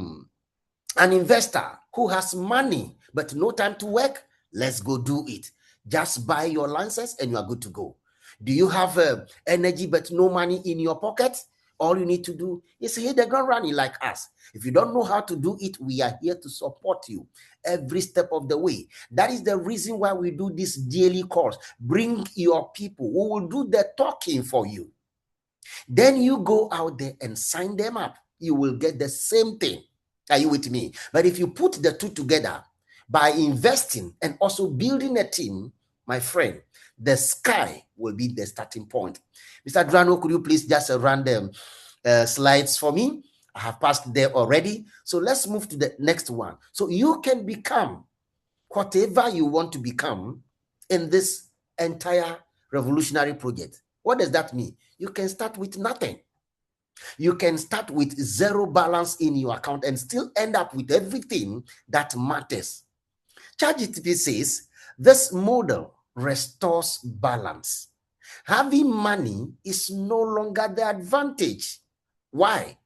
investor who has money but no time to work? Let's go do it. Just buy your license and you are good to go. Do you have energy but no money in your pocket? All you need to do is hit the ground running like us. If you don't know how to do it, we are here to support you every step of the way. That is the reason why we do this daily course. Bring your people who will do the talking for you. Then you go out there and sign them up. You will get the same thing. Are you with me? But if you put the two together by investing and also building a team, my friend, the sky will be the starting point. Mr. Drano, could you please just run the slides for me? I have passed there already. So let's move to the next one. So you can become whatever you want to become in this entire revolutionary project. What does that mean? You can start with nothing. You can start with 0 balance in your account and still end up with everything that matters. ChatGPT says this model restores balance. Having money is no longer the advantage. Why?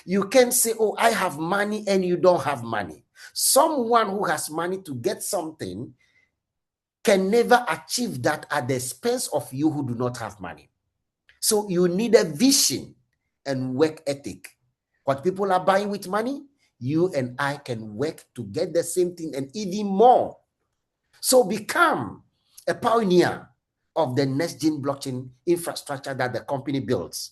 You can say, oh, I have money and you don't have money. Someone who has money to get something can never achieve that at the expense of you who do not have money. So you need a vision and work ethic. What people are buying with money, you and I can work to get the same thing and even more. So become a pioneer of the next gen blockchain infrastructure that the company builds.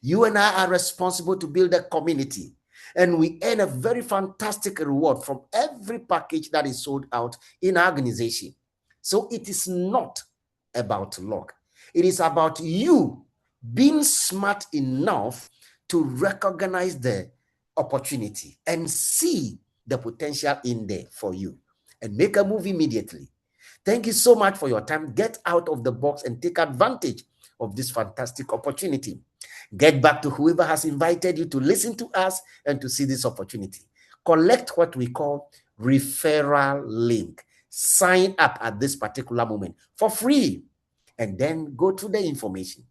You and I are responsible to build a community, and we earn a very fantastic reward from every package that is sold out in our organization. So it is not about luck. It is about you being smart enough to recognize the opportunity and see the potential in there for you and make a move immediately. Thank you so much for your time. Get out of the box and take advantage of this fantastic opportunity. Get back to whoever has invited you to listen to us and to see this opportunity. Collect what we call referral link. Sign up at this particular moment for free, and then go through the information.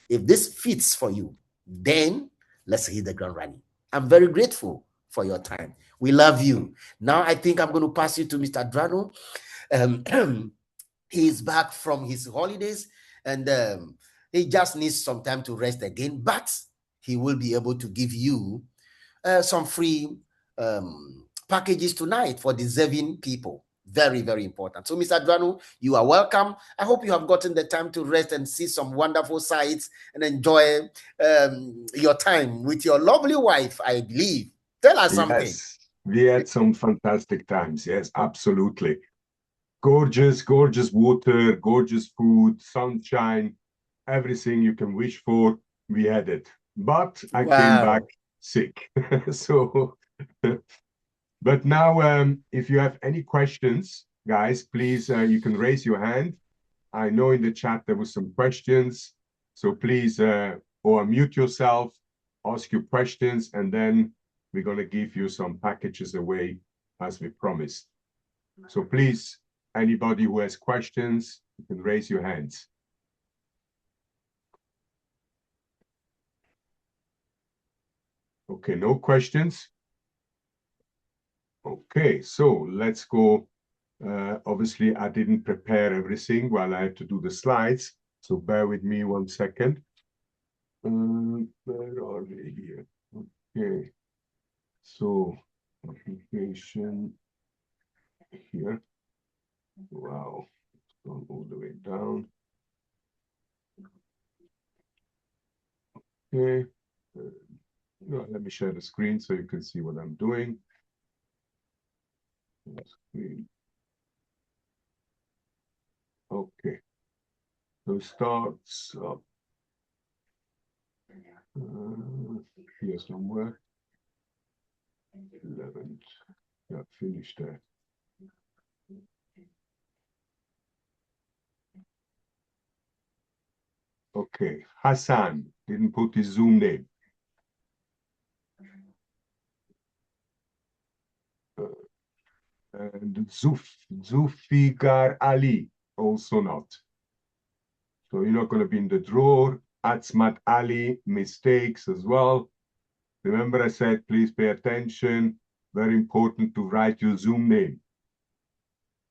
If this fits for you, then let's hit the ground running. I'm very grateful for your time. We love you. Now I think I'm going to pass you to Mr. Drano. He's back from his holidays, and he just needs some time to rest again, but he will be able to give you some free packages tonight for deserving people. Very, very important. So, Mr. Dranu, you are welcome. I hope you have gotten the time to rest and see some wonderful sights and enjoy your time with your lovely wife, I believe. Tell us something. Yes, we had some fantastic times. Yes, absolutely. Gorgeous, gorgeous water, gorgeous food, sunshine, everything you can wish for. We had it. But I came back sick. So, but now, if you have any questions, guys, please, you can raise your hand. I know in the chat there were some questions. So please, or unmute yourself, ask your questions, and then we're going to give you some packages away as we promised. So please, anybody who has questions, you can raise your hands. Okay, no questions. Okay, so let's go. Obviously, I didn't prepare everything while I had to do the slides, so bear with me 1 second. Where are we here? Okay, so application here. Wow, it's gone all the way down. Okay, let me share the screen so you can see what I'm doing. Screen. Okay, so starts up here somewhere. 11th, yeah, finished there. Okay, Hassan didn't put his Zoom name. And Zulfigar Ali, also not. So you're not going to be in the drawer. Atzmat Ali, mistakes as well. Remember I said, please pay attention. Very important to write your Zoom name.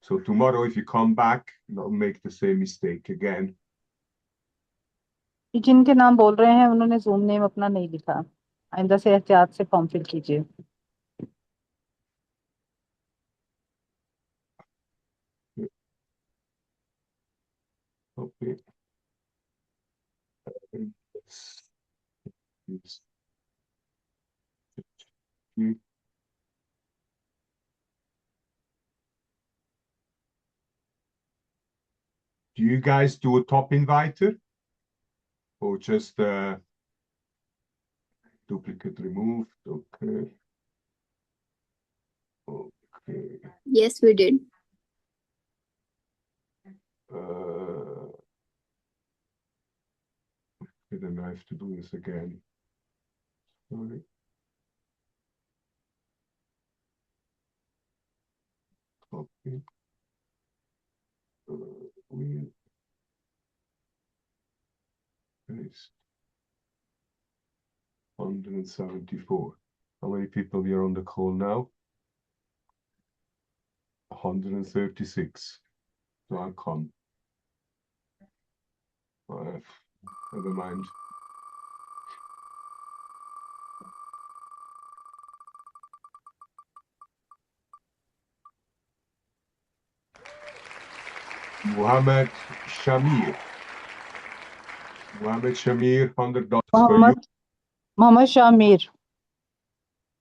So tomorrow, if you come back, don't make the same mistake again. जिनके नाम बोल रहे हैं उन्होंने Zoom name अपना नहीं लिखा. आइंदा से एहतियात से फॉर्म फिल कीजिए. Okay. Do you guys do a top inviter or just duplicate removed? Okay. Okay. Yes, we did. Then I have to do this again. Sorry. Copy. We paste. 174. How many people are on the call now? 136. So I'll come. Never mind. Muhammad Shamir. Muhammad Shamir, $100 for you. Muhammad Shamir.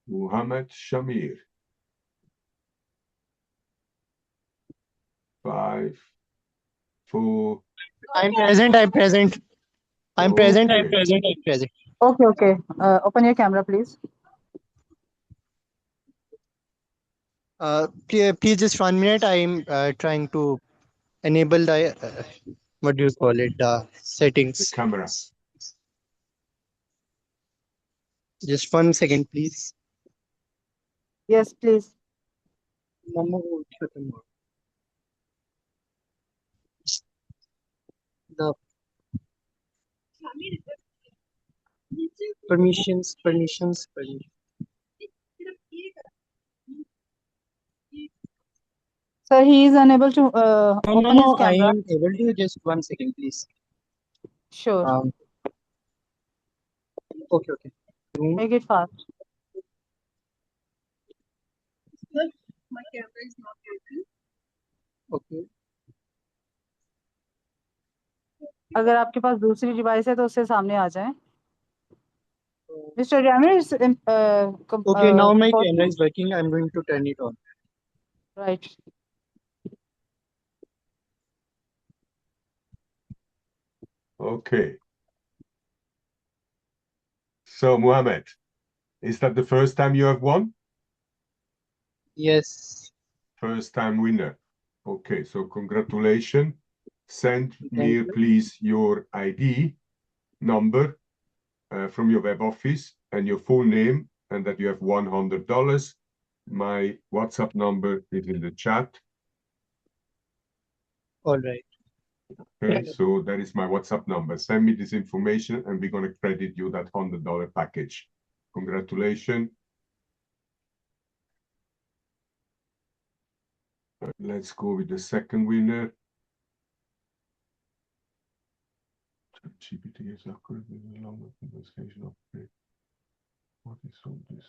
Muhammad Shamir. 5, 4. I'm present. I'm present. I'm present. I'm Okay. present. I'm present. Okay, okay. Open your camera, please. Please just 1 minute. I'm trying to enable the what do you call it? The Settings. camera. Just 1 second, please. Yes, please. The permissions. Sir, he is unable to open his No, I camera. am able to. Just 1 second, please. Sure. Okay. Make it fast. My camera is not open. Okay. अगर आपके पास दूसरी device है तो उससे सामने आ जाएं. Mr. Jamir is Okay, now my camera is working. I'm going to turn it on. Right. Okay. So, Mohammed, is that the first time you have won? Yes. First time winner. Okay, so congratulations. Send me, please, your ID number from your web office and your full name, and that you have $100. My WhatsApp number is in the chat. All right. Okay, so that is my WhatsApp number. Send me this information and we're going to credit you that $100 package. Congratulations. Let's go with the second winner. GPT is accurate in a longer conversation. Okay. What is all this?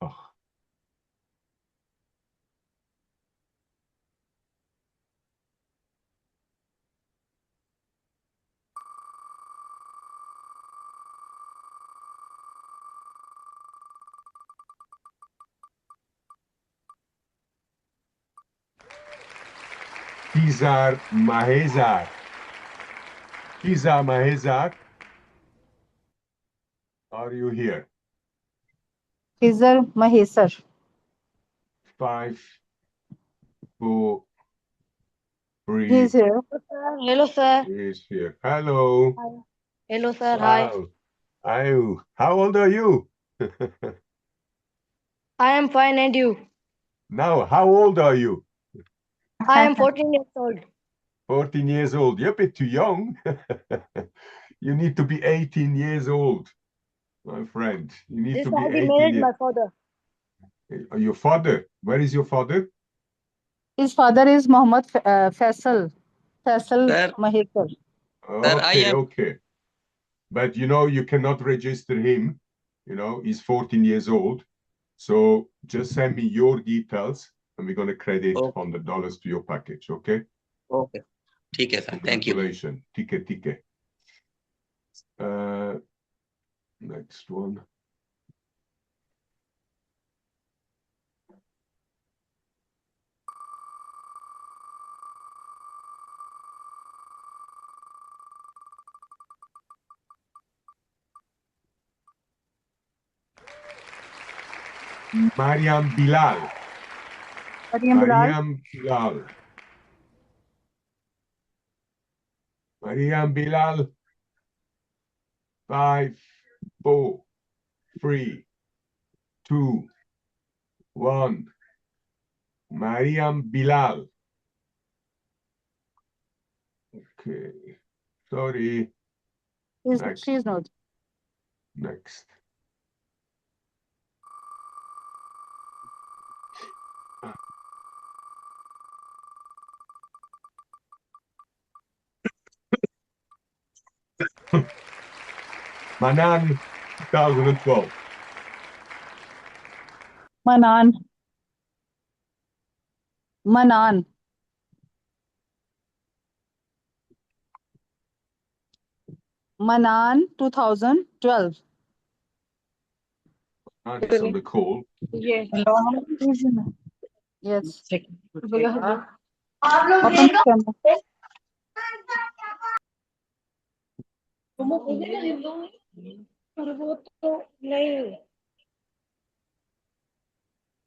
Oh. Kizar Mahezar. Kizar Mahezar. Are you here? Kizar Mahesar. 5, 4, 3. He's here. Hello, sir. He's here. Hello. Hi. Hello, sir. Wow. Hi. How old are you? I am fine, and you? Now, how old are you? I am 14 years old. 14 years old. You're a bit too young. You need to be 18 years old, my friend. You need This to be I 18 married years. my father. Your father? Where is your father? His father is Mohammed Faisal. Faisal Sir. Mahekar. Okay, okay. But you cannot register him. He's 14 years old. So just send me your details and we're going to credit $100 to your package, okay? Okay. ठीक है sir. Thank you. Congratulations. Tike. Next one. Mariam Bilal. Mariam Bilal. Mariam Bilal. 5, 4, 3, 2, 1. Mariam Bilal. Okay. Sorry. She's not. Next. Manan 2012. Manan 2012. Manan is on the call. Yes. Yes. आप लोग Open the camera. देखो। पर वो तो नहीं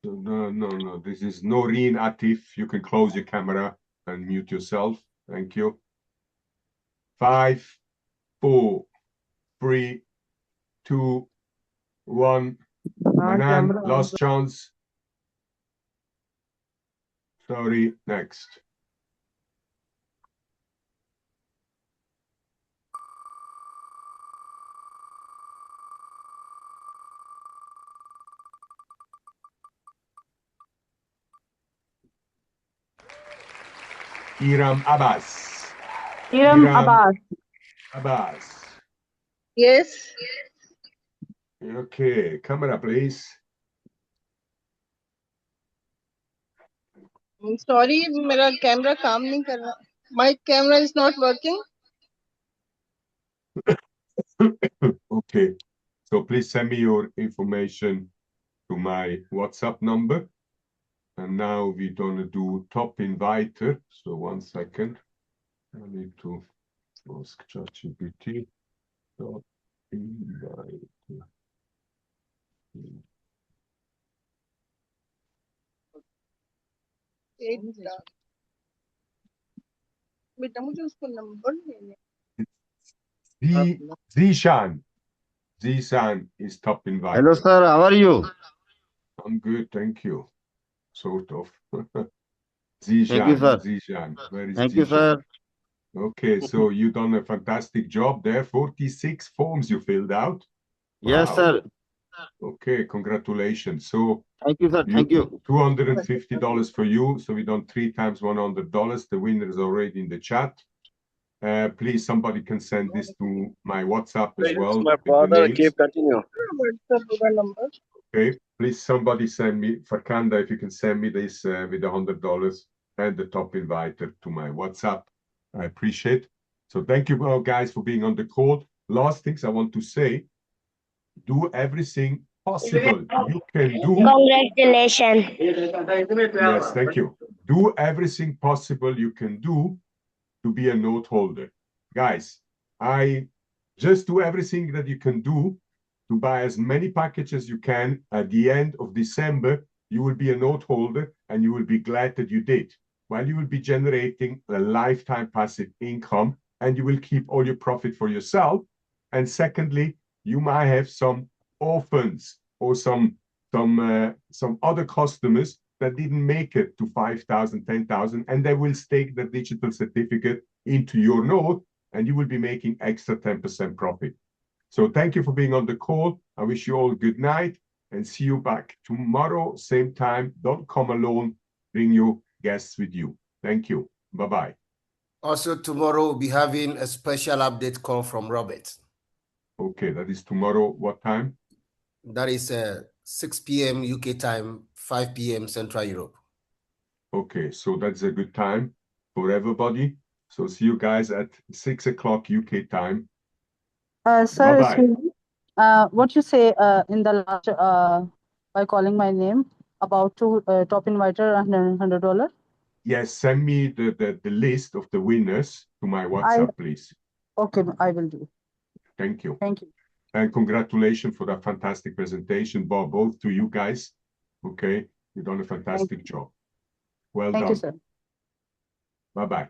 No. This is Noreen Atif. You can close your camera and mute yourself. Thank you. 5, 4, 3, 2, 1. Manan, last chance. Sorry, next. Iram Abbas. Iram Abbas. Abbas. Yes. Okay, camera, please. Sorry, मेरा camera काम नहीं कर रहा. My camera is not working. Okay, so please send me your information to my WhatsApp number. And now we're gonna do top inviter. So 1 second. I need to ask ChatGPT. Top inviter. बेटा मुझे उसको number देने. Zishan. Zishan is top inviter. Hello, sir. How are you? I'm good, thank you. Sort of. Thank you, sir. Zishan. Where is Thank Zishan? you, sir. Okay, so you've done a fantastic job there. 46 forms you filled out. Yes, Wow. sir. Okay, congratulations. So Thank you, sir. Thank you. $250 for you. So we done 3 times $100. The winner is already in the chat. Please, somebody can send this to my WhatsApp as well. My with the father names. keep continue. number. Okay, please, somebody send me, Farkanda, if you can send me this with $100 and the top inviter to my WhatsApp. I appreciate. So thank you all guys for being on the call. Last things I want to say, do everything possible you can do. Congratulations. Yes, thank you. Do everything possible you can do to be a note holder. Guys, I just do everything that you can do to buy as many packages as you can. At the end of December, you will be a note holder and you will be glad that you did. While you will be generating a lifetime passive income and you will keep all your profit for yourself. And secondly, you might have some orphans or some other customers that didn't make it to 5,000, 10,000, and they will stake the digital certificate into your node, and you will be making extra 10% profit. So thank you for being on the call. I wish you all good night and see you back tomorrow, same time. Don't come alone. Bring your guests with you. Thank you. Bye-bye. Also, tomorrow we'll be having a special update call from Robert. Okay, that is tomorrow. What time? That is 6 p.m. UK time, 5 p.m. Central Europe. Okay, so that's a good time for everybody. So see you guys at 6 o'clock UK time. Sir, Bye-bye. excuse me. What you say in the last by calling my name about to top inviter $100? Yes, send me the list of the winners to my WhatsApp, please. Okay, I will do. Thank you. Thank you. And congratulations for that fantastic presentation, both to you guys. Okay, you've done a fantastic job. Well done. Thank you, sir. Bye-bye.